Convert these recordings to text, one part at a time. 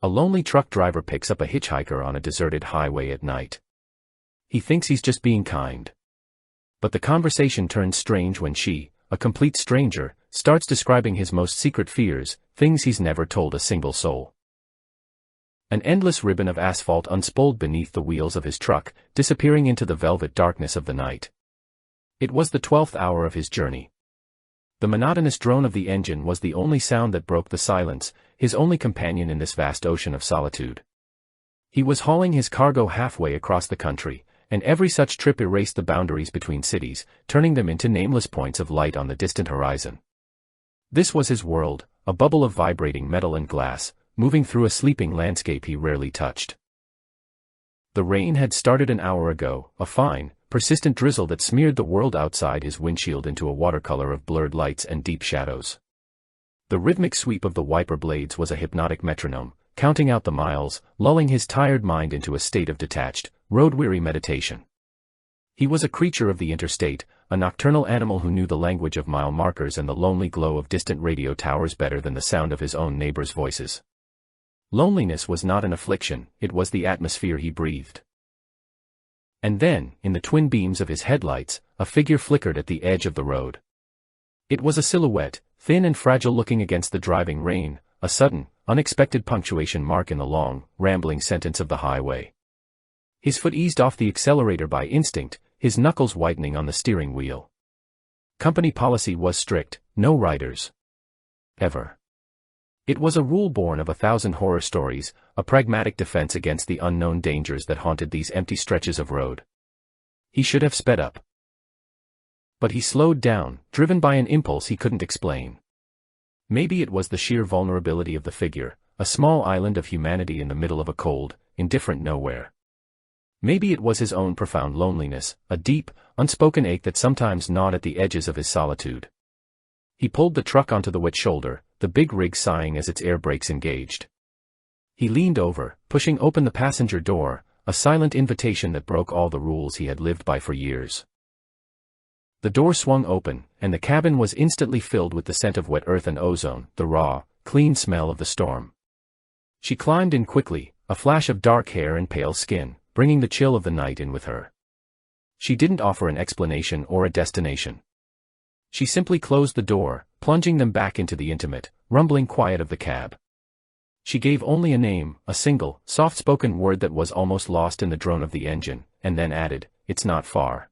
A lonely truck driver picks up a hitchhiker on a deserted highway at night. He thinks he's just being kind. But the conversation turns strange when she, a complete stranger, starts describing his most secret fears, things he's never told a single soul. An endless ribbon of asphalt unspooled beneath the wheels of his truck, disappearing into the velvet darkness of the night. It was the 12th hour of his journey. The monotonous drone of the engine was the only sound that broke the silence, his only companion in this vast ocean of solitude. He was hauling his cargo halfway across the country, and every such trip erased the boundaries between cities, turning them into nameless points of light on the distant horizon. This was his world, a bubble of vibrating metal and glass, moving through a sleeping landscape he rarely touched. The rain had started an hour ago, a fine, persistent drizzle that smeared the world outside his windshield into a watercolor of blurred lights and deep shadows. The rhythmic sweep of the wiper blades was a hypnotic metronome, counting out the miles, lulling his tired mind into a state of detached, road-weary meditation. He was a creature of the interstate, a nocturnal animal who knew the language of mile markers and the lonely glow of distant radio towers better than the sound of his own neighbors' voices. Loneliness was not an affliction, it was the atmosphere he breathed. And then, in the twin beams of his headlights, a figure flickered at the edge of the road. It was a silhouette, thin and fragile looking against the driving rain, a sudden, unexpected punctuation mark in the long, rambling sentence of the highway. His foot eased off the accelerator by instinct, his knuckles whitening on the steering wheel. Company policy was strict, no riders. Ever. It was a rule born of 1,000 horror stories, a pragmatic defense against the unknown dangers that haunted these empty stretches of road. He should have sped up. But he slowed down, driven by an impulse he couldn't explain. Maybe it was the sheer vulnerability of the figure, a small island of humanity in the middle of a cold, indifferent nowhere. Maybe it was his own profound loneliness, a deep, unspoken ache that sometimes gnawed at the edges of his solitude. He pulled the truck onto the wet shoulder, the big rig sighing as its air brakes engaged. He leaned over, pushing open the passenger door, a silent invitation that broke all the rules he had lived by for years. The door swung open, and the cabin was instantly filled with the scent of wet earth and ozone, the raw, clean smell of the storm. She climbed in quickly, a flash of dark hair and pale skin, bringing the chill of the night in with her. She didn't offer an explanation or a destination. She simply closed the door, plunging them back into the intimate, rumbling quiet of the cab. She gave only a name, a single, soft-spoken word that was almost lost in the drone of the engine, and then added, "It's not far."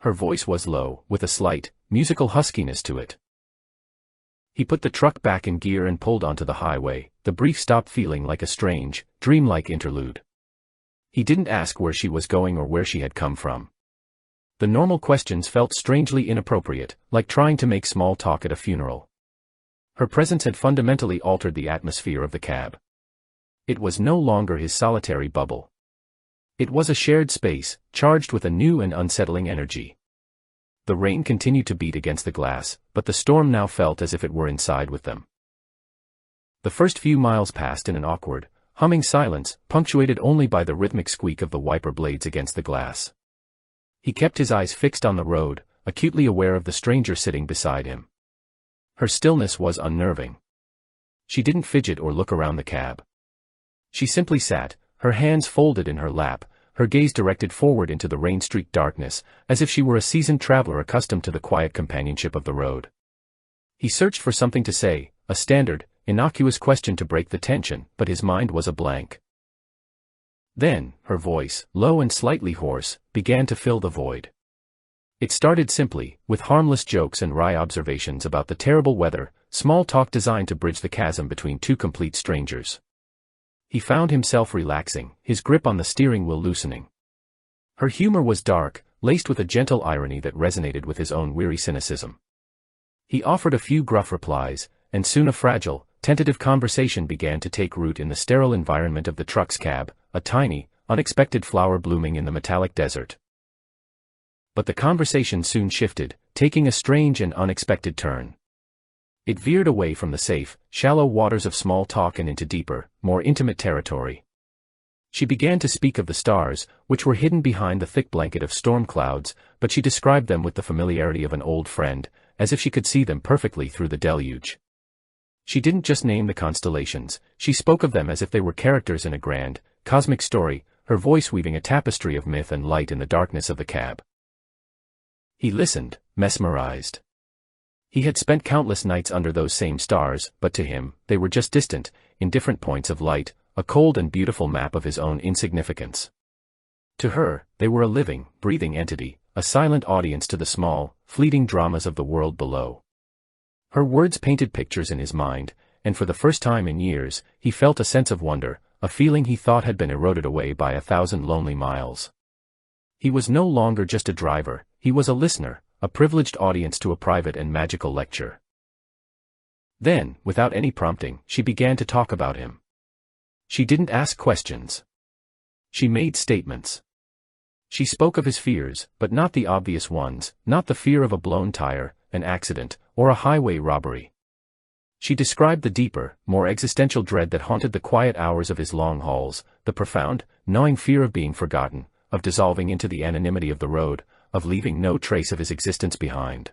Her voice was low, with a slight, musical huskiness to it. He put the truck back in gear and pulled onto the highway, the brief stop feeling like a strange, dreamlike interlude. He didn't ask where she was going or where she had come from. The normal questions felt strangely inappropriate, like trying to make small talk at a funeral. Her presence had fundamentally altered the atmosphere of the cab. It was no longer his solitary bubble. It was a shared space, charged with a new and unsettling energy. The rain continued to beat against the glass, but the storm now felt as if it were inside with them. The first few miles passed in an awkward, humming silence, punctuated only by the rhythmic squeak of the wiper blades against the glass. He kept his eyes fixed on the road, acutely aware of the stranger sitting beside him. Her stillness was unnerving. She didn't fidget or look around the cab. She simply sat, her hands folded in her lap, her gaze directed forward into the rain-streaked darkness, as if she were a seasoned traveler accustomed to the quiet companionship of the road. He searched for something to say, a standard, innocuous question to break the tension, but his mind was a blank. Then, her voice, low and slightly hoarse, began to fill the void. It started simply, with harmless jokes and wry observations about the terrible weather, small talk designed to bridge the chasm between two complete strangers. He found himself relaxing, his grip on the steering wheel loosening. Her humor was dark, laced with a gentle irony that resonated with his own weary cynicism. He offered a few gruff replies, and soon a fragile, tentative conversation began to take root in the sterile environment of the truck's cab, a tiny, unexpected flower blooming in the metallic desert. But the conversation soon shifted, taking a strange and unexpected turn. It veered away from the safe, shallow waters of small talk and into deeper, more intimate territory. She began to speak of the stars, which were hidden behind the thick blanket of storm clouds, but she described them with the familiarity of an old friend, as if she could see them perfectly through the deluge. She didn't just name the constellations, she spoke of them as if they were characters in a grand, cosmic story, her voice weaving a tapestry of myth and light in the darkness of the cab. He listened, mesmerized. He had spent countless nights under those same stars, but to him, they were just distant, indifferent points of light, a cold and beautiful map of his own insignificance. To her, they were a living, breathing entity, a silent audience to the small, fleeting dramas of the world below. Her words painted pictures in his mind, and for the first time in years, he felt a sense of wonder, a feeling he thought had been eroded away by 1,000 lonely miles. He was no longer just a driver, he was a listener, a privileged audience to a private and magical lecture. Then, without any prompting, she began to talk about him. She didn't ask questions. She made statements. She spoke of his fears, but not the obvious ones, not the fear of a blown tire, an accident, or a highway robbery. She described the deeper, more existential dread that haunted the quiet hours of his long hauls, the profound, gnawing fear of being forgotten, of dissolving into the anonymity of the road, of leaving no trace of his existence behind.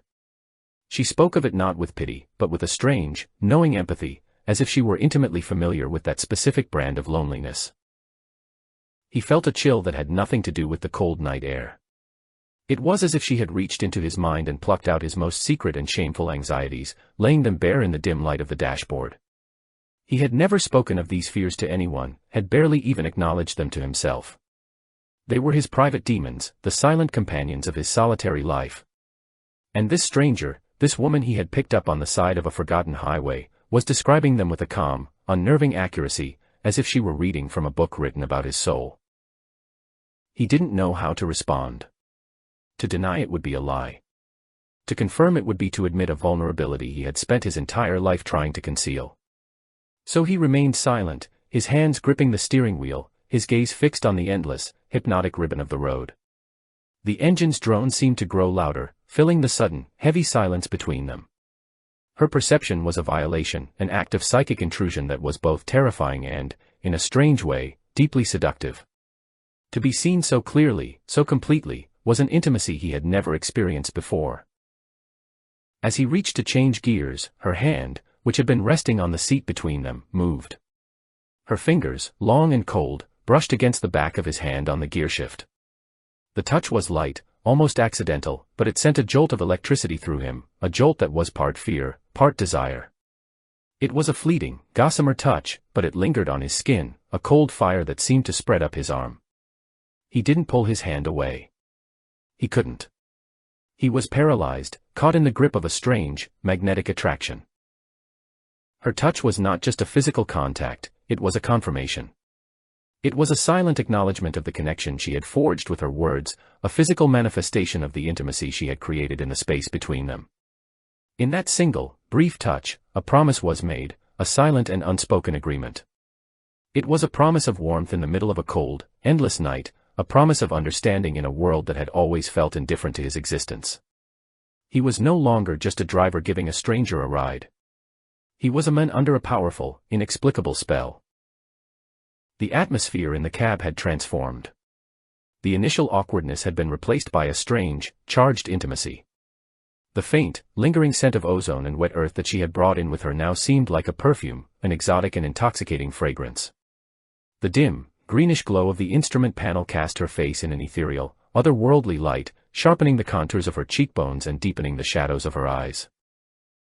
She spoke of it not with pity, but with a strange, knowing empathy, as if she were intimately familiar with that specific brand of loneliness. He felt a chill that had nothing to do with the cold night air. It was as if she had reached into his mind and plucked out his most secret and shameful anxieties, laying them bare in the dim light of the dashboard. He had never spoken of these fears to anyone, had barely even acknowledged them to himself. They were his private demons, the silent companions of his solitary life. And this stranger, this woman he had picked up on the side of a forgotten highway, was describing them with a calm, unnerving accuracy, as if she were reading from a book written about his soul. He didn't know how to respond. To deny it would be a lie. To confirm it would be to admit a vulnerability he had spent his entire life trying to conceal. So he remained silent, his hands gripping the steering wheel, his gaze fixed on the endless, hypnotic ribbon of the road. The engine's drone seemed to grow louder, filling the sudden, heavy silence between them. Her perception was a violation, an act of psychic intrusion that was both terrifying and, in a strange way, deeply seductive. To be seen so clearly, so completely, was an intimacy he had never experienced before. As he reached to change gears, her hand, which had been resting on the seat between them, moved. Her fingers, long and cold, brushed against the back of his hand on the gearshift. The touch was light, almost accidental, but it sent a jolt of electricity through him, a jolt that was part fear, part desire. It was a fleeting, gossamer touch, but it lingered on his skin, a cold fire that seemed to spread up his arm. He didn't pull his hand away. He couldn't. He was paralyzed, caught in the grip of a strange, magnetic attraction. Her touch was not just a physical contact, it was a confirmation. It was a silent acknowledgement of the connection she had forged with her words, a physical manifestation of the intimacy she had created in the space between them. In that single, brief touch, a promise was made, a silent and unspoken agreement. It was a promise of warmth in the middle of a cold, endless night, a promise of understanding in a world that had always felt indifferent to his existence. He was no longer just a driver giving a stranger a ride. He was a man under a powerful, inexplicable spell. The atmosphere in the cab had transformed. The initial awkwardness had been replaced by a strange, charged intimacy. The faint, lingering scent of ozone and wet earth that she had brought in with her now seemed like a perfume, an exotic and intoxicating fragrance. The dim, greenish glow of the instrument panel cast her face in an ethereal, otherworldly light, sharpening the contours of her cheekbones and deepening the shadows of her eyes.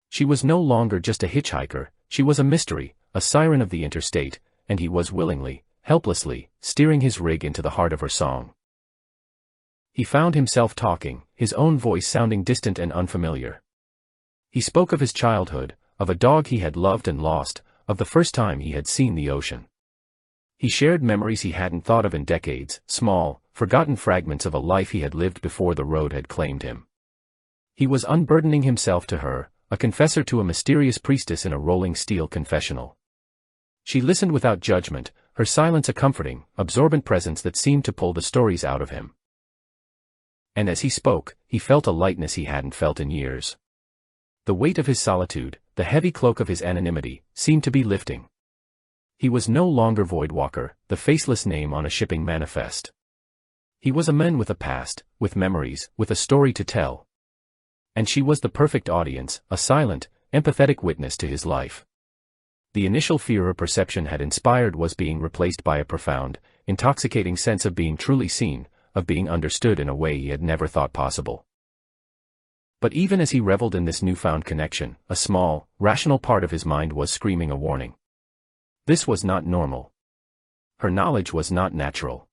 She was no longer just a hitchhiker, she was a mystery, a siren of the interstate, and he was willingly, helplessly, steering his rig into the heart of her song. He found himself talking, his own voice sounding distant and unfamiliar. He spoke of his childhood, of a dog he had loved and lost, of the first time he had seen the ocean. He shared memories he hadn't thought of in decades, small, forgotten fragments of a life he had lived before the road had claimed him. He was unburdening himself to her, a confessor to a mysterious priestess in a rolling steel confessional. She listened without judgment, her silence a comforting, absorbent presence that seemed to pull the stories out of him. And as he spoke, he felt a lightness he hadn't felt in years. The weight of his solitude, the heavy cloak of his anonymity, seemed to be lifting. He was no longer Voidwalker, the faceless name on a shipping manifest. He was a man with a past, with memories, with a story to tell. And she was the perfect audience, a silent, empathetic witness to his life. The initial fear her perception had inspired was being replaced by a profound, intoxicating sense of being truly seen, of being understood in a way he had never thought possible. But even as he reveled in this newfound connection, a small, rational part of his mind was screaming a warning. This was not normal. Her knowledge was not natural.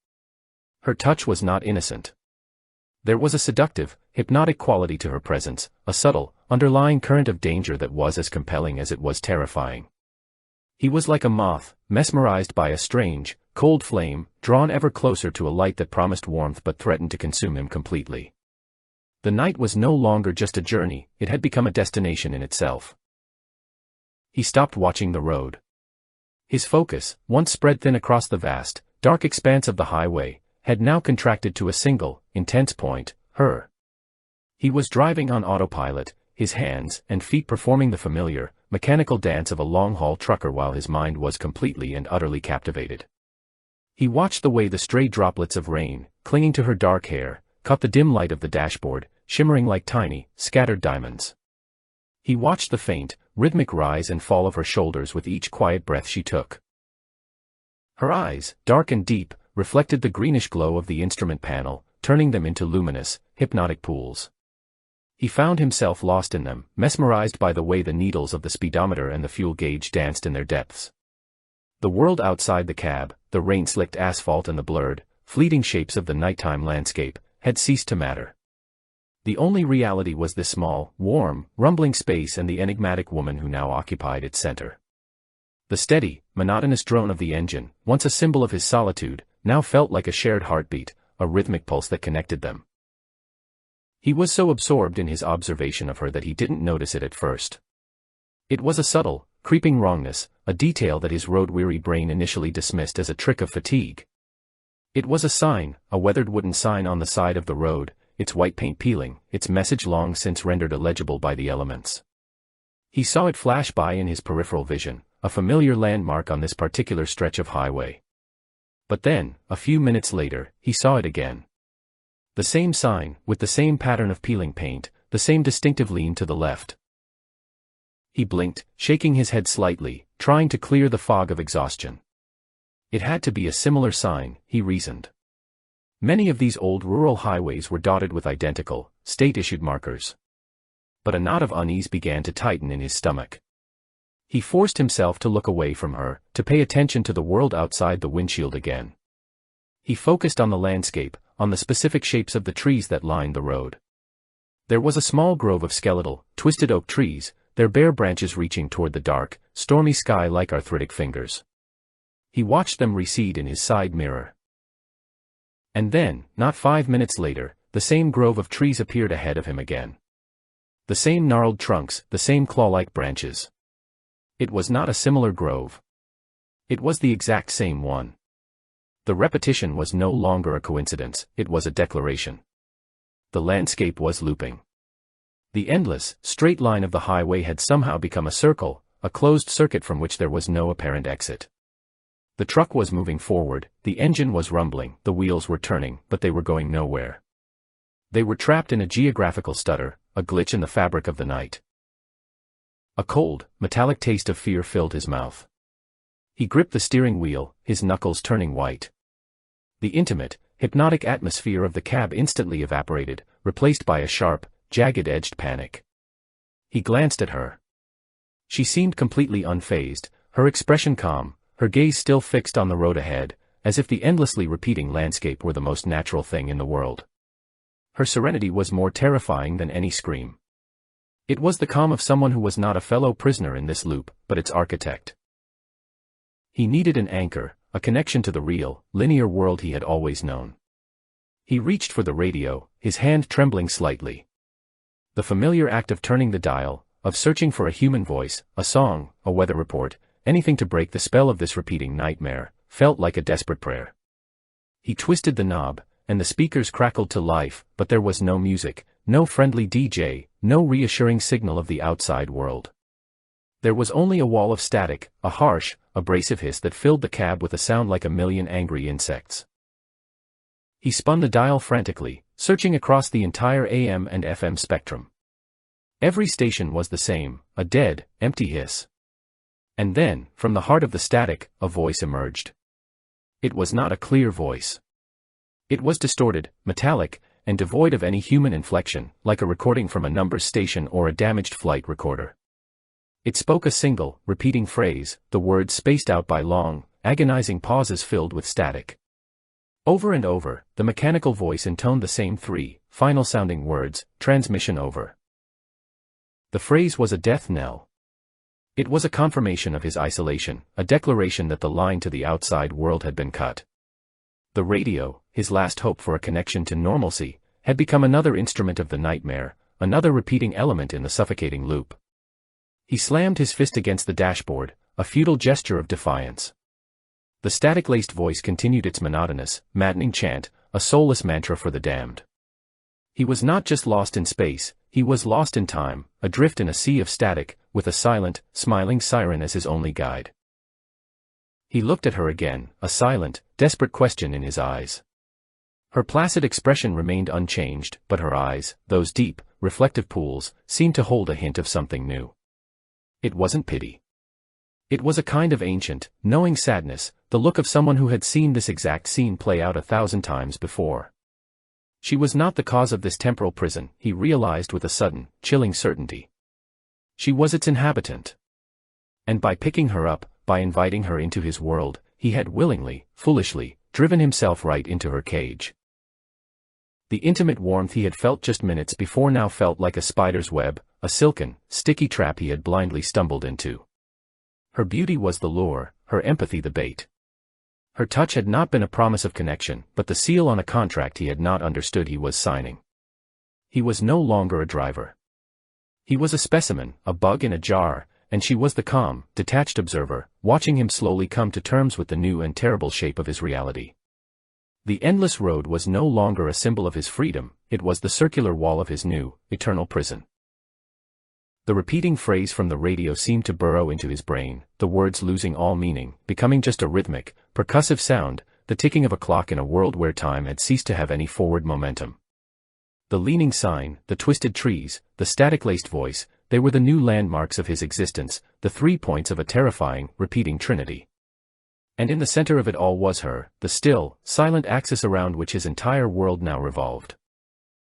Her touch was not innocent. There was a seductive, hypnotic quality to her presence, a subtle, underlying current of danger that was as compelling as it was terrifying. He was like a moth, mesmerized by a strange, cold flame, drawn ever closer to a light that promised warmth but threatened to consume him completely. The night was no longer just a journey, it had become a destination in itself. He stopped watching the road. His focus, once spread thin across the vast, dark expanse of the highway, had now contracted to a single, intense point, her. He was driving on autopilot, his hands and feet performing the familiar, mechanical dance of a long-haul trucker while his mind was completely and utterly captivated. He watched the way the stray droplets of rain, clinging to her dark hair, caught the dim light of the dashboard, shimmering like tiny, scattered diamonds. He watched the faint, rhythmic rise and fall of her shoulders with each quiet breath she took. Her eyes, dark and deep, reflected the greenish glow of the instrument panel, turning them into luminous, hypnotic pools. He found himself lost in them, mesmerized by the way the needles of the speedometer and the fuel gauge danced in their depths. The world outside the cab, the rain-slicked asphalt and the blurred, fleeting shapes of the nighttime landscape, had ceased to matter. The only reality was this small, warm, rumbling space and the enigmatic woman who now occupied its center. The steady, monotonous drone of the engine, once a symbol of his solitude, now felt like a shared heartbeat, a rhythmic pulse that connected them. He was so absorbed in his observation of her that he didn't notice it at first. It was a subtle, creeping wrongness, a detail that his road-weary brain initially dismissed as a trick of fatigue. It was a sign, a weathered wooden sign on the side of the road, its white paint peeling, its message long since rendered illegible by the elements. He saw it flash by in his peripheral vision, a familiar landmark on this particular stretch of highway. But then, a few minutes later, he saw it again. The same sign, with the same pattern of peeling paint, the same distinctive lean to the left. He blinked, shaking his head slightly, trying to clear the fog of exhaustion. It had to be a similar sign, he reasoned. Many of these old rural highways were dotted with identical, state-issued markers. But a knot of unease began to tighten in his stomach. He forced himself to look away from her, to pay attention to the world outside the windshield again. He focused on the landscape, on the specific shapes of the trees that lined the road. There was a small grove of skeletal, twisted oak trees, their bare branches reaching toward the dark, stormy sky like arthritic fingers. He watched them recede in his side mirror. And then, not 5 minutes later, the same grove of trees appeared ahead of him again. The same gnarled trunks, the same claw-like branches. It was not a similar grove. It was the exact same one. The repetition was no longer a coincidence, it was a declaration. The landscape was looping. The endless, straight line of the highway had somehow become a circle, a closed circuit from which there was no apparent exit. The truck was moving forward, the engine was rumbling, the wheels were turning, but they were going nowhere. They were trapped in a geographical stutter, a glitch in the fabric of the night. A cold, metallic taste of fear filled his mouth. He gripped the steering wheel, his knuckles turning white. The intimate, hypnotic atmosphere of the cab instantly evaporated, replaced by a sharp, jagged-edged panic. He glanced at her. She seemed completely unfazed, her expression calm, her gaze still fixed on the road ahead, as if the endlessly repeating landscape were the most natural thing in the world. Her serenity was more terrifying than any scream. It was the calm of someone who was not a fellow prisoner in this loop, but its architect. He needed an anchor, a connection to the real, linear world he had always known. He reached for the radio, his hand trembling slightly. The familiar act of turning the dial, of searching for a human voice, a song, a weather report, anything to break the spell of this repeating nightmare, felt like a desperate prayer. He twisted the knob, and the speakers crackled to life, but there was no music, no friendly DJ, no reassuring signal of the outside world. There was only a wall of static, a harsh, abrasive hiss that filled the cab with a sound like a million angry insects. He spun the dial frantically, searching across the entire AM and FM spectrum. Every station was the same, a dead, empty hiss. And then, from the heart of the static, a voice emerged. It was not a clear voice. It was distorted, metallic, and devoid of any human inflection, like a recording from a numbers station or a damaged flight recorder. It spoke a single, repeating phrase, the words spaced out by long, agonizing pauses filled with static. Over and over, the mechanical voice intoned the same three, final-sounding words, transmission over. The phrase was a death knell. It was a confirmation of his isolation, a declaration that the line to the outside world had been cut. The radio, his last hope for a connection to normalcy, had become another instrument of the nightmare, another repeating element in the suffocating loop. He slammed his fist against the dashboard, a futile gesture of defiance. The static-laced voice continued its monotonous, maddening chant, a soulless mantra for the damned. He was not just lost in space, he was lost in time, adrift in a sea of static, with a silent, smiling siren as his only guide. He looked at her again, a silent, desperate question in his eyes. Her placid expression remained unchanged, but her eyes, those deep, reflective pools, seemed to hold a hint of something new. It wasn't pity. It was a kind of ancient, knowing sadness, the look of someone who had seen this exact scene play out 1,000 times before. She was not the cause of this temporal prison, he realized with a sudden, chilling certainty. She was its inhabitant. And by picking her up, by inviting her into his world, he had willingly, foolishly, driven himself right into her cage. The intimate warmth he had felt just minutes before now felt like a spider's web, a silken, sticky trap he had blindly stumbled into. Her beauty was the lure, her empathy the bait. Her touch had not been a promise of connection, but the seal on a contract he had not understood he was signing. He was no longer a driver. He was a specimen, a bug in a jar, and she was the calm, detached observer, watching him slowly come to terms with the new and terrible shape of his reality. The endless road was no longer a symbol of his freedom, it was the circular wall of his new, eternal prison. The repeating phrase from the radio seemed to burrow into his brain, the words losing all meaning, becoming just a rhythmic, percussive sound, the ticking of a clock in a world where time had ceased to have any forward momentum. The leaning sign, the twisted trees, the static-laced voice, they were the new landmarks of his existence, the 3 points of a terrifying, repeating trinity. And in the center of it all was her, the still, silent axis around which his entire world now revolved.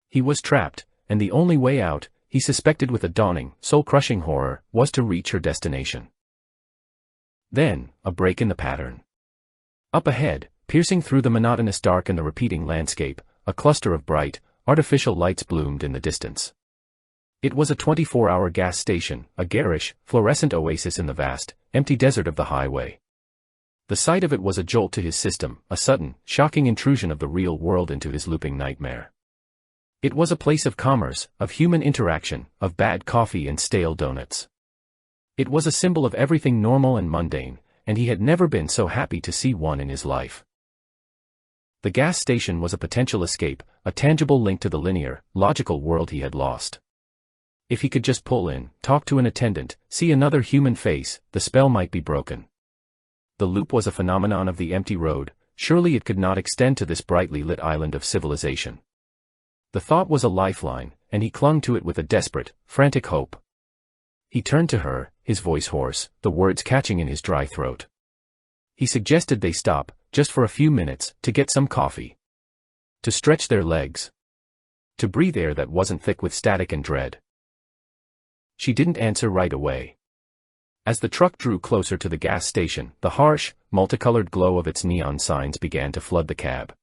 He was trapped, and the only way out, he suspected with a dawning, soul-crushing horror, was to reach her destination. Then, a break in the pattern. Up ahead, piercing through the monotonous dark and the repeating landscape, a cluster of bright, artificial lights bloomed in the distance. It was a 24-hour gas station, a garish, fluorescent oasis in the vast, empty desert of the highway. The sight of it was a jolt to his system, a sudden, shocking intrusion of the real world into his looping nightmare. It was a place of commerce, of human interaction, of bad coffee and stale donuts. It was a symbol of everything normal and mundane, and he had never been so happy to see one in his life. The gas station was a potential escape, a tangible link to the linear, logical world he had lost. If he could just pull in, talk to an attendant, see another human face, the spell might be broken. The loop was a phenomenon of the empty road, surely it could not extend to this brightly lit island of civilization. The thought was a lifeline, and he clung to it with a desperate, frantic hope. He turned to her, his voice hoarse, the words catching in his dry throat. He suggested they stop, just for a few minutes, to get some coffee. To stretch their legs. To breathe air that wasn't thick with static and dread. She didn't answer right away. As the truck drew closer to the gas station, the harsh, multicolored glow of its neon signs began to flood the cab.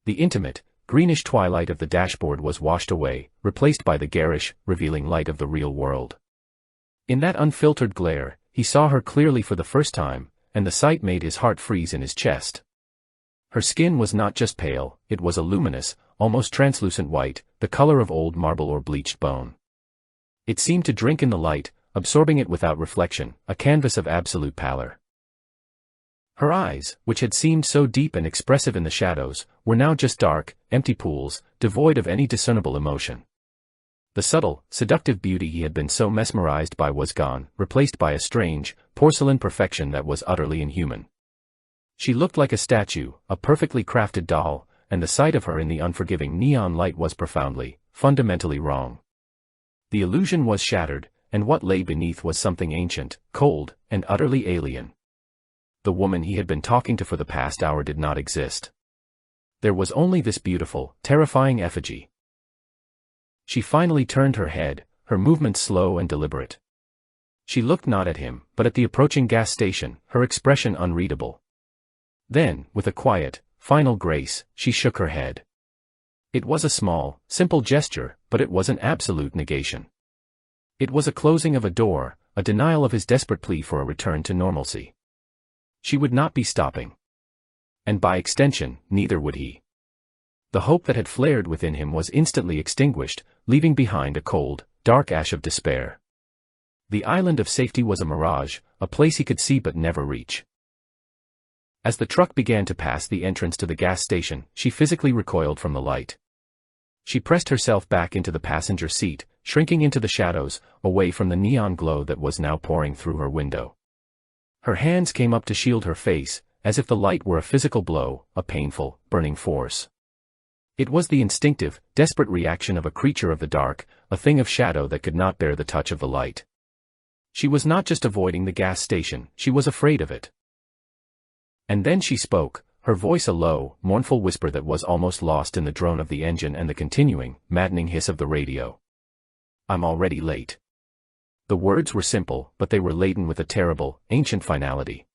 The intimate, greenish twilight of the dashboard was washed away, replaced by the garish, revealing light of the real world. In that unfiltered glare, he saw her clearly for the first time, and the sight made his heart freeze in his chest. Her skin was not just pale, it was a luminous, almost translucent white, the color of old marble or bleached bone. It seemed to drink in the light, absorbing it without reflection, a canvas of absolute pallor. Her eyes, which had seemed so deep and expressive in the shadows, were now just dark, empty pools, devoid of any discernible emotion. The subtle, seductive beauty he had been so mesmerized by was gone, replaced by a strange, porcelain perfection that was utterly inhuman. She looked like a statue, a perfectly crafted doll, and the sight of her in the unforgiving neon light was profoundly, fundamentally wrong. The illusion was shattered, and what lay beneath was something ancient, cold, and utterly alien. The woman he had been talking to for the past hour did not exist. There was only this beautiful, terrifying effigy. She finally turned her head, her movements slow and deliberate. She looked not at him, but at the approaching gas station, her expression unreadable. Then, with a quiet, final grace, she shook her head. It was a small, simple gesture, but it was an absolute negation. It was a closing of a door, a denial of his desperate plea for a return to normalcy. She would not be stopping. And by extension, neither would he. The hope that had flared within him was instantly extinguished, leaving behind a cold, dark ash of despair. The island of safety was a mirage, a place he could see but never reach. As the truck began to pass the entrance to the gas station, she physically recoiled from the light. She pressed herself back into the passenger seat, shrinking into the shadows, away from the neon glow that was now pouring through her window. Her hands came up to shield her face, as if the light were a physical blow, a painful, burning force. It was the instinctive, desperate reaction of a creature of the dark, a thing of shadow that could not bear the touch of the light. She was not just avoiding the gas station, she was afraid of it. And then she spoke, her voice a low, mournful whisper that was almost lost in the drone of the engine and the continuing, maddening hiss of the radio. "I'm already late." The words were simple, but they were laden with a terrible, ancient finality.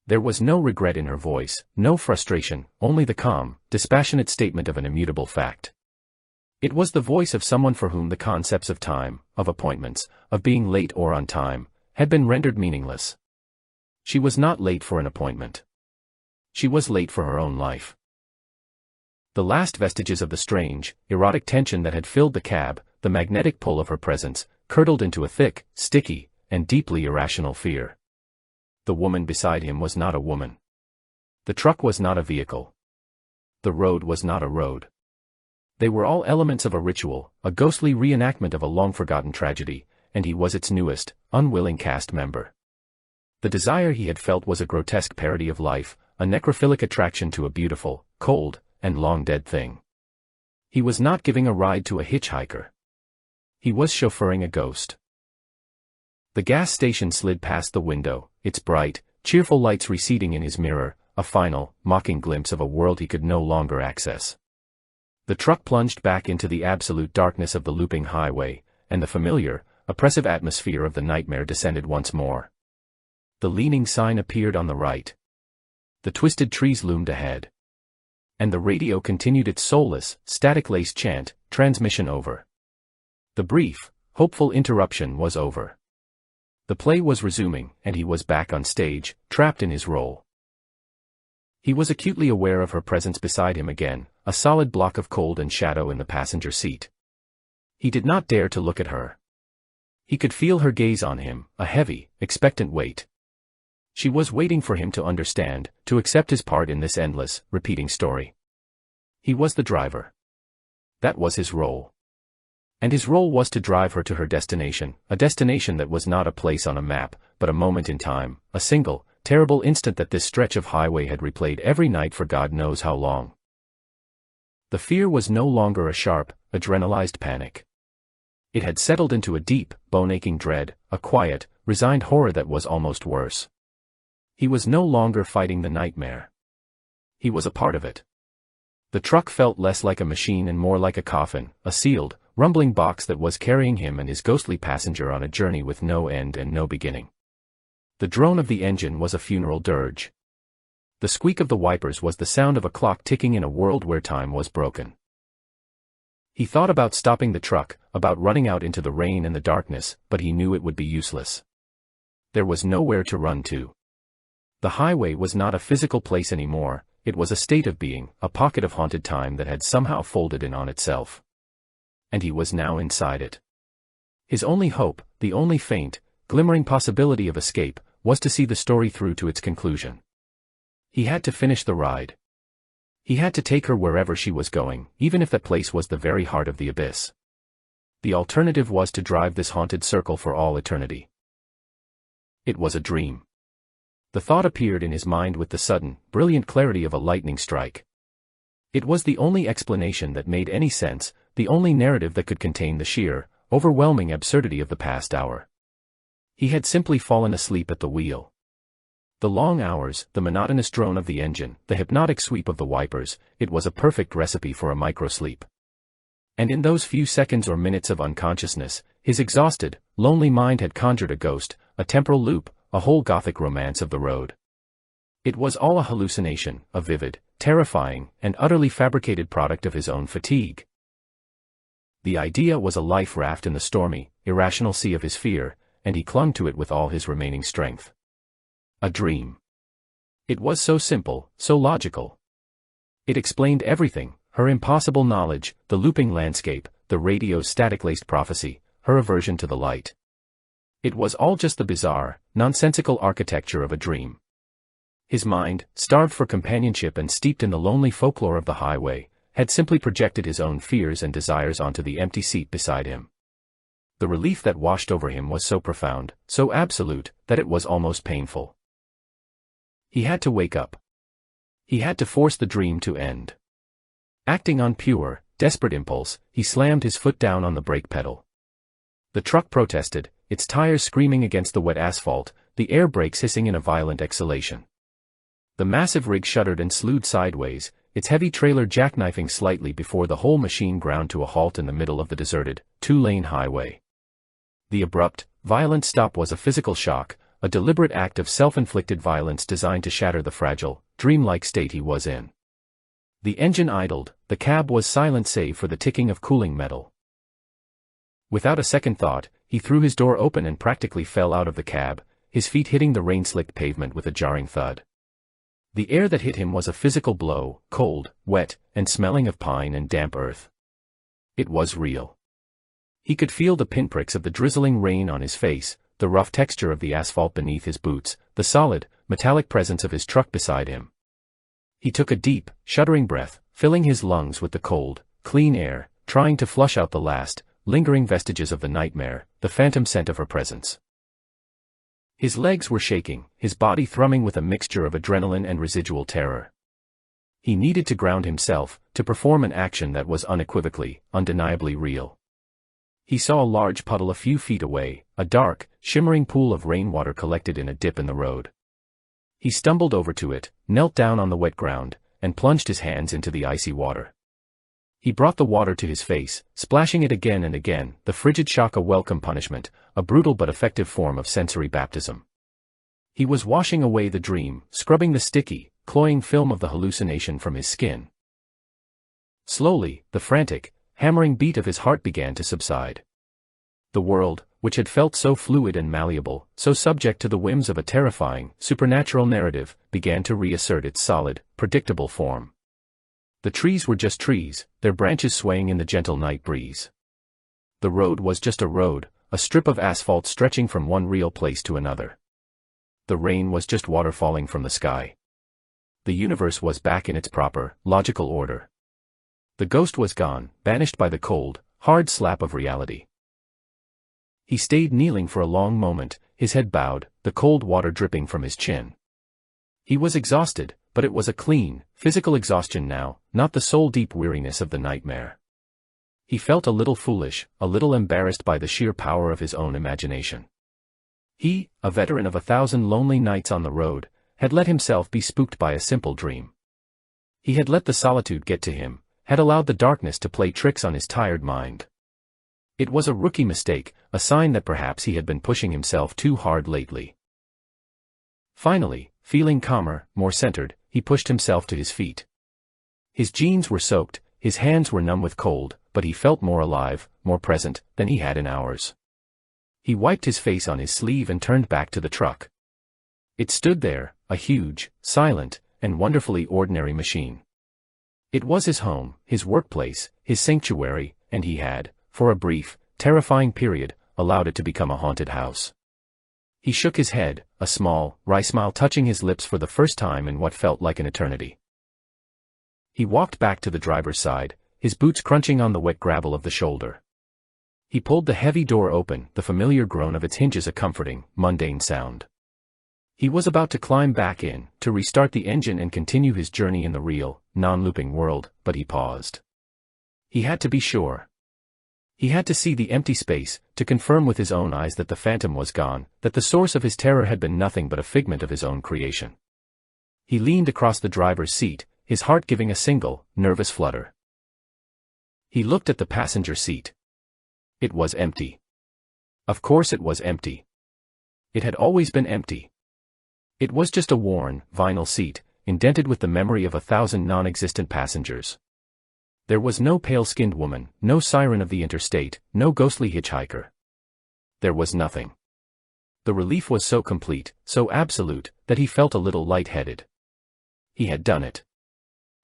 There was no regret in her voice, no frustration, only the calm, dispassionate statement of an immutable fact. It was the voice of someone for whom the concepts of time, of appointments, of being late or on time, had been rendered meaningless. She was not late for an appointment. She was late for her own life. The last vestiges of the strange, erotic tension that had filled the cab, the magnetic pull of her presence, curdled into a thick, sticky, and deeply irrational fear. The woman beside him was not a woman. The truck was not a vehicle. The road was not a road. They were all elements of a ritual, a ghostly reenactment of a long-forgotten tragedy, and he was its newest, unwilling cast member. The desire he had felt was a grotesque parody of life, a necrophilic attraction to a beautiful, cold, and long-dead thing. He was not giving a ride to a hitchhiker. He was chauffeuring a ghost. The gas station slid past the window, its bright, cheerful lights receding in his mirror, a final, mocking glimpse of a world he could no longer access. The truck plunged back into the absolute darkness of the looping highway, and the familiar, oppressive atmosphere of the nightmare descended once more. The leaning sign appeared on the right. The twisted trees loomed ahead. And the radio continued its soulless, static-laced chant, "Transmission over." The brief, hopeful interruption was over. The play was resuming, and he was back on stage, trapped in his role. He was acutely aware of her presence beside him again, a solid block of cold and shadow in the passenger seat. He did not dare to look at her. He could feel her gaze on him, a heavy, expectant weight. She was waiting for him to understand, to accept his part in this endless, repeating story. He was the driver. That was his role. And his role was to drive her to her destination, a destination that was not a place on a map, but a moment in time, a single, terrible instant that this stretch of highway had replayed every night for God knows how long. The fear was no longer a sharp, adrenalized panic. It had settled into a deep, bone-aching dread, a quiet, resigned horror that was almost worse. He was no longer fighting the nightmare. He was a part of it. The truck felt less like a machine and more like a coffin, a sealed, rumbling box that was carrying him and his ghostly passenger on a journey with no end and no beginning. The drone of the engine was a funeral dirge. The squeak of the wipers was the sound of a clock ticking in a world where time was broken. He thought about stopping the truck, about running out into the rain and the darkness, but he knew it would be useless. There was nowhere to run to. The highway was not a physical place anymore, it was a state of being, a pocket of haunted time that had somehow folded in on itself. And he was now inside it. His only hope, the only faint, glimmering possibility of escape, was to see the story through to its conclusion. He had to finish the ride. He had to take her wherever she was going, even if that place was the very heart of the abyss. The alternative was to drive this haunted circle for all eternity. It was a dream. The thought appeared in his mind with the sudden, brilliant clarity of a lightning strike. It was the only explanation that made any sense, the only narrative that could contain the sheer, overwhelming absurdity of the past hour. He had simply fallen asleep at the wheel. The long hours, the monotonous drone of the engine, the hypnotic sweep of the wipers, it was a perfect recipe for a microsleep. And in those few seconds or minutes of unconsciousness, his exhausted, lonely mind had conjured a ghost, a temporal loop, a whole gothic romance of the road. It was all a hallucination, a vivid, terrifying, and utterly fabricated product of his own fatigue. The idea was a life raft in the stormy, irrational sea of his fear, and he clung to it with all his remaining strength. A dream. It was so simple, so logical. It explained everything, her impossible knowledge, the looping landscape, the radio's static-laced prophecy, her aversion to the light. It was all just the bizarre, nonsensical architecture of a dream. His mind, starved for companionship and steeped in the lonely folklore of the highway, had simply projected his own fears and desires onto the empty seat beside him. The relief that washed over him was so profound, so absolute, that it was almost painful. He had to wake up. He had to force the dream to end. Acting on pure, desperate impulse, he slammed his foot down on the brake pedal. The truck protested, its tires screaming against the wet asphalt, the air brakes hissing in a violent exhalation. The massive rig shuddered and slewed sideways, its heavy trailer jackknifing slightly before the whole machine ground to a halt in the middle of the deserted, two-lane highway. The abrupt, violent stop was a physical shock, a deliberate act of self-inflicted violence designed to shatter the fragile, dreamlike state he was in. The engine idled, the cab was silent save for the ticking of cooling metal. Without a second thought, he threw his door open and practically fell out of the cab, his feet hitting the rain-slicked pavement with a jarring thud. The air that hit him was a physical blow, cold, wet, and smelling of pine and damp earth. It was real. He could feel the pinpricks of the drizzling rain on his face, the rough texture of the asphalt beneath his boots, the solid, metallic presence of his truck beside him. He took a deep, shuddering breath, filling his lungs with the cold, clean air, trying to flush out the last, lingering vestiges of the nightmare, the phantom scent of her presence. His legs were shaking, his body thrumming with a mixture of adrenaline and residual terror. He needed to ground himself, to perform an action that was unequivocally, undeniably real. He saw a large puddle a few feet away, a dark, shimmering pool of rainwater collected in a dip in the road. He stumbled over to it, knelt down on the wet ground, and plunged his hands into the icy water. He brought the water to his face, splashing it again and again, the frigid shock a welcome punishment, a brutal but effective form of sensory baptism. He was washing away the dream, scrubbing the sticky, cloying film of the hallucination from his skin. Slowly, the frantic, hammering beat of his heart began to subside. The world, which had felt so fluid and malleable, so subject to the whims of a terrifying, supernatural narrative, began to reassert its solid, predictable form. The trees were just trees, their branches swaying in the gentle night breeze. The road was just a road, a strip of asphalt stretching from one real place to another. The rain was just water falling from the sky. The universe was back in its proper, logical order. The ghost was gone, banished by the cold, hard slap of reality. He stayed kneeling for a long moment, his head bowed, the cold water dripping from his chin. He was exhausted, but it was a clean, physical exhaustion now, not the soul-deep weariness of the nightmare. He felt a little foolish, a little embarrassed by the sheer power of his own imagination. He, a veteran of 1,000 lonely nights on the road, had let himself be spooked by a simple dream. He had let the solitude get to him, had allowed the darkness to play tricks on his tired mind. It was a rookie mistake, a sign that perhaps he had been pushing himself too hard lately. Finally, feeling calmer, more centered, he pushed himself to his feet. His jeans were soaked, his hands were numb with cold, but he felt more alive, more present, than he had in hours. He wiped his face on his sleeve and turned back to the truck. It stood there, a huge, silent, and wonderfully ordinary machine. It was his home, his workplace, his sanctuary, and he had, for a brief, terrifying period, allowed it to become a haunted house. He shook his head, a small, wry smile touching his lips for the first time in what felt like an eternity. He walked back to the driver's side, his boots crunching on the wet gravel of the shoulder. He pulled the heavy door open, the familiar groan of its hinges a comforting, mundane sound. He was about to climb back in, to restart the engine and continue his journey in the real, non-looping world, but he paused. He had to be sure. He had to see the empty space, to confirm with his own eyes that the phantom was gone, that the source of his terror had been nothing but a figment of his own creation. He leaned across the driver's seat, his heart giving a single, nervous flutter. He looked at the passenger seat. It was empty. Of course it was empty. It had always been empty. It was just a worn, vinyl seat, indented with the memory of 1,000 non-existent passengers. There was no pale-skinned woman, no siren of the interstate, no ghostly hitchhiker. There was nothing. The relief was so complete, so absolute, that he felt a little light-headed. He had done it.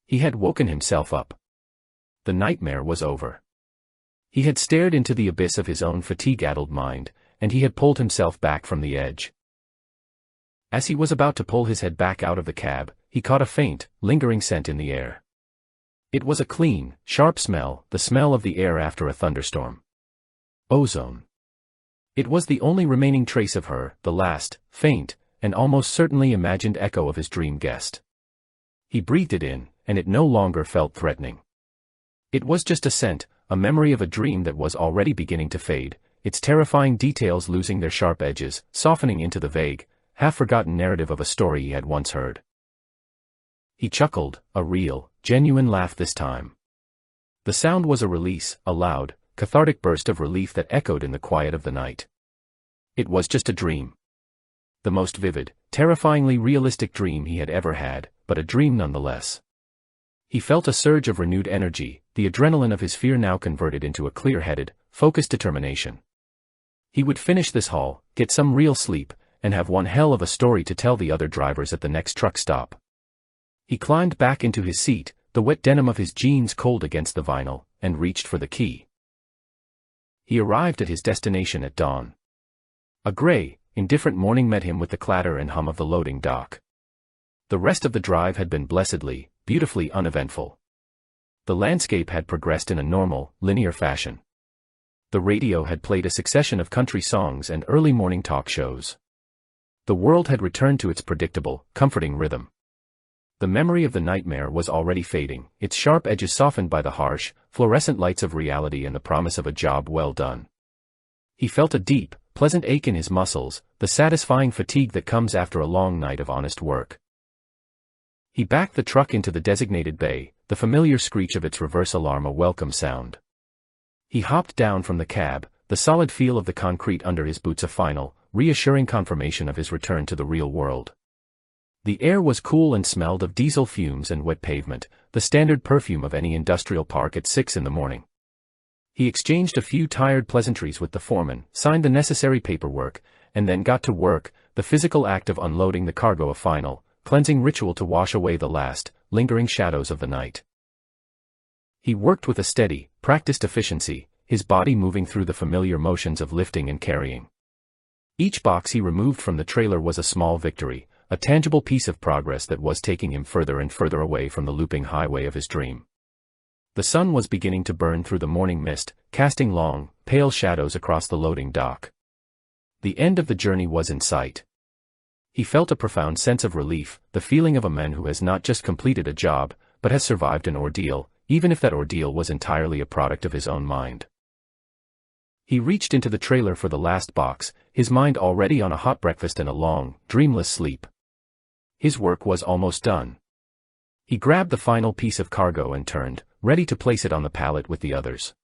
He had woken himself up. The nightmare was over. He had stared into the abyss of his own fatigue-addled mind, and he had pulled himself back from the edge. As he was about to pull his head back out of the cab, he caught a faint, lingering scent in the air. It was a clean, sharp smell, the smell of the air after a thunderstorm. Ozone. It was the only remaining trace of her, the last, faint, and almost certainly imagined echo of his dream guest. He breathed it in, and it no longer felt threatening. It was just a scent, a memory of a dream that was already beginning to fade, its terrifying details losing their sharp edges, softening into the vague, half-forgotten narrative of a story he had once heard. He chuckled, a real, genuine laugh this time. The sound was a release, a loud, cathartic burst of relief that echoed in the quiet of the night. It was just a dream. The most vivid, terrifyingly realistic dream he had ever had, but a dream nonetheless. He felt a surge of renewed energy, the adrenaline of his fear now converted into a clear-headed, focused determination. He would finish this haul, get some real sleep, and have one hell of a story to tell the other drivers at the next truck stop. He climbed back into his seat, the wet denim of his jeans cold against the vinyl, and reached for the key. He arrived at his destination at dawn. A gray, indifferent morning met him with the clatter and hum of the loading dock. The rest of the drive had been blessedly, beautifully uneventful. The landscape had progressed in a normal, linear fashion. The radio had played a succession of country songs and early morning talk shows. The world had returned to its predictable, comforting rhythm. The memory of the nightmare was already fading, its sharp edges softened by the harsh, fluorescent lights of reality and the promise of a job well done. He felt a deep, pleasant ache in his muscles, the satisfying fatigue that comes after a long night of honest work. He backed the truck into the designated bay, the familiar screech of its reverse alarm a welcome sound. He hopped down from the cab, the solid feel of the concrete under his boots a final, reassuring confirmation of his return to the real world. The air was cool and smelled of diesel fumes and wet pavement, the standard perfume of any industrial park at 6 in the morning. He exchanged a few tired pleasantries with the foreman, signed the necessary paperwork, and then got to work, the physical act of unloading the cargo a final, cleansing ritual to wash away the last, lingering shadows of the night. He worked with a steady, practiced efficiency, his body moving through the familiar motions of lifting and carrying. Each box he removed from the trailer was a small victory, a tangible piece of progress that was taking him further and further away from the looping highway of his dream. The sun was beginning to burn through the morning mist, casting long, pale shadows across the loading dock. The end of the journey was in sight. He felt a profound sense of relief, the feeling of a man who has not just completed a job, but has survived an ordeal, even if that ordeal was entirely a product of his own mind. He reached into the trailer for the last box, his mind already on a hot breakfast and a long, dreamless sleep. His work was almost done. He grabbed the final piece of cargo and turned, ready to place it on the pallet with the others.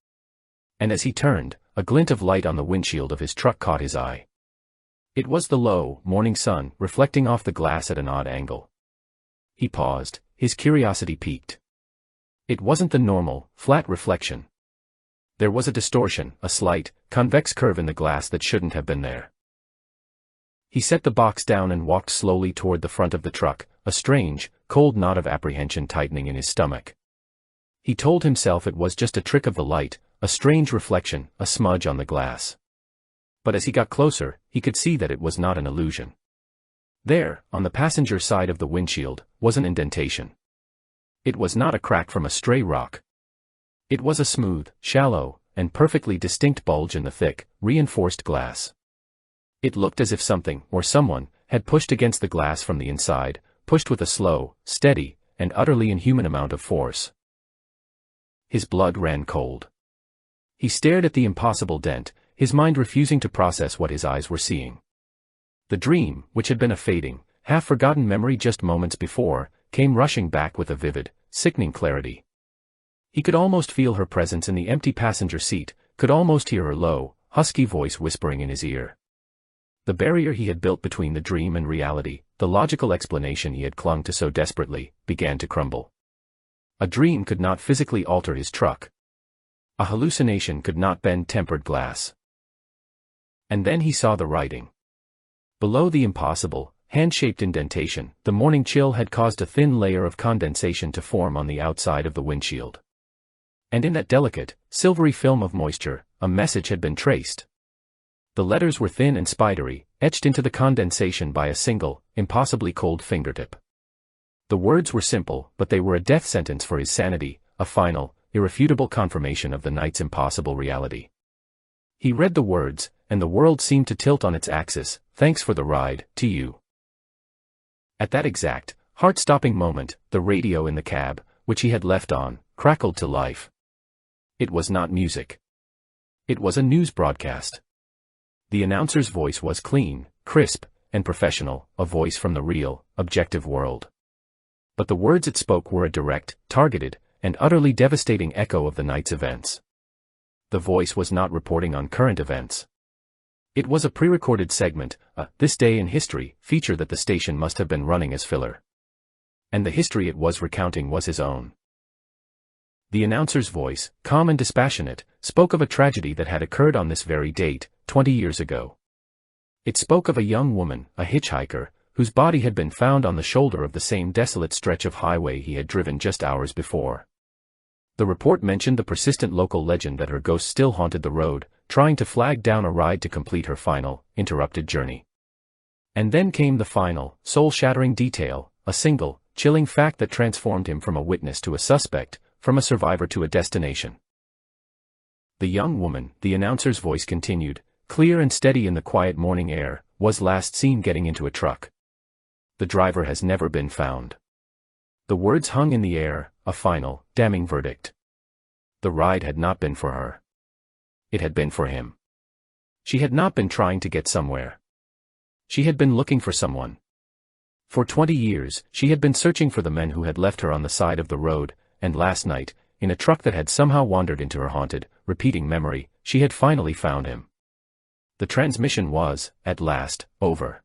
And as he turned, a glint of light on the windshield of his truck caught his eye. It was the low, morning sun, reflecting off the glass at an odd angle. He paused, his curiosity piqued. It wasn't the normal, flat reflection. There was a distortion, a slight, convex curve in the glass that shouldn't have been there. He set the box down and walked slowly toward the front of the truck, a strange, cold knot of apprehension tightening in his stomach. He told himself it was just a trick of the light, a strange reflection, a smudge on the glass. But as he got closer, he could see that it was not an illusion. There, on the passenger side of the windshield, was an indentation. It was not a crack from a stray rock. It was a smooth, shallow, and perfectly distinct bulge in the thick, reinforced glass. It looked as if something, or someone, had pushed against the glass from the inside, pushed with a slow, steady, and utterly inhuman amount of force. His blood ran cold. He stared at the impossible dent, his mind refusing to process what his eyes were seeing. The dream, which had been a fading, half-forgotten memory just moments before, came rushing back with a vivid, sickening clarity. He could almost feel her presence in the empty passenger seat, could almost hear her low, husky voice whispering in his ear. The barrier he had built between the dream and reality, the logical explanation he had clung to so desperately, began to crumble. A dream could not physically alter his truck. A hallucination could not bend tempered glass. And then he saw the writing. Below the impossible, hand-shaped indentation, the morning chill had caused a thin layer of condensation to form on the outside of the windshield. And in that delicate, silvery film of moisture, a message had been traced. The letters were thin and spidery, etched into the condensation by a single, impossibly cold fingertip. The words were simple, but they were a death sentence for his sanity, a final, irrefutable confirmation of the night's impossible reality. He read the words, and the world seemed to tilt on its axis. Thanks for the ride, to you. At that exact, heart-stopping moment, the radio in the cab, which he had left on, crackled to life. It was not music. It was a news broadcast. The announcer's voice was clean, crisp, and professional, a voice from the real, objective world. But the words it spoke were a direct, targeted, and utterly devastating echo of the night's events. The voice was not reporting on current events. It was a pre-recorded segment, a "This Day in History" feature that the station must have been running as filler. And the history it was recounting was his own. The announcer's voice, calm and dispassionate, spoke of a tragedy that had occurred on this very date, 20 years ago. It spoke of a young woman, a hitchhiker, whose body had been found on the shoulder of the same desolate stretch of highway he had driven just hours before. The report mentioned the persistent local legend that her ghost still haunted the road, trying to flag down a ride to complete her final, interrupted journey. And then came the final, soul-shattering detail, a single, chilling fact that transformed him from a witness to a suspect, from a survivor to a destination. The young woman, the announcer's voice continued, clear and steady in the quiet morning air, was last seen getting into a truck. The driver has never been found. The words hung in the air, a final, damning verdict. The ride had not been for her. It had been for him. She had not been trying to get somewhere. She had been looking for someone. For 20 years, she had been searching for the men who had left her on the side of the road, and last night, in a truck that had somehow wandered into her haunted, repeating memory, she had finally found him. The transmission was, at last, over.